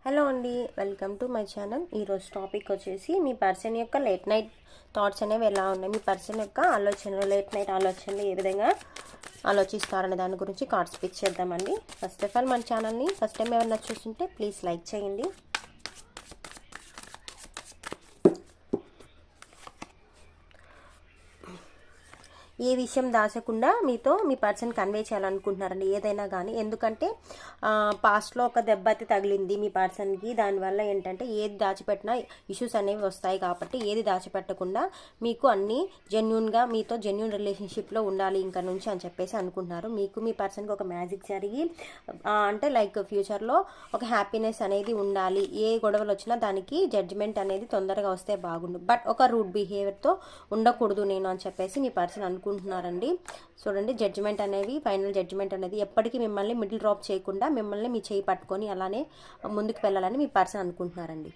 Hello అండి, welcome to my channel. ఈరోజు topic వచ్చేసి మీ పర్సన్ యొక్క లేట్ నైట్ థాట్స్ అనేవి ఎలా ఉన్నాయి, మీ పర్సన్ యొక్క ఆలోచనలు, లేట్ నైట్ ఆలోచనలు ఏ విధంగా ఆలోచిస్తారనే దాని గురించి కార్డ్స్ పిక్ చేద్దామండి. ఫస్ట్ ఆఫ్ ఆల్ మన ఛానల్ని ఫస్ట్ టైం ఎవరైనా చూస్తుంటే ప్లీజ్ లైక్ చేయండి. ఏ విషయం దాచకుండా మీతో మీ పర్సన్ కన్వే చేయాలనుకుంటున్నారండి, ఏదైనా కానీ. ఎందుకంటే పాస్ట్లో ఒక దెబ్బ అయితే తగిలింది మీ పర్సన్కి. దానివల్ల ఏంటంటే ఏది దాచిపెట్టినా ఇష్యూస్ అనేవి వస్తాయి. కాబట్టి ఏది దాచిపెట్టకుండా మీకు అన్నీ జెన్యున్గా మీతో జెన్యున్ రిలేషన్షిప్లో ఉండాలి ఇంకా నుంచి అని చెప్పేసి అనుకుంటున్నారు. మీకు మీ పర్సన్కి ఒక మ్యాజిక్ జరిగి అంటే లైక్ ఫ్యూచర్లో ఒక హ్యాపీనెస్ అనేది ఉండాలి. ఏ గొడవలు వచ్చినా దానికి జడ్జిమెంట్ అనేది తొందరగా వస్తే బాగుండు, బట్ ఒక రూడ్ బిహేవియర్తో ఉండకూడదు నేను అని చెప్పేసి మీ పర్సన్ అనుకుంటున్నారండి. చూడండి, జడ్జిమెంట్ అనేవి, ఫైనల్ జడ్జిమెంట్ అనేది ఎప్పటికీ మిమ్మల్ని మిడిల్ డ్రాప్ చేయకుండా మిమ్మల్ని మీ చేయి పట్టుకొని అలానే ముందుకు వెళ్ళాలని మీ పర్సన్ అనుకుంటున్నారండి.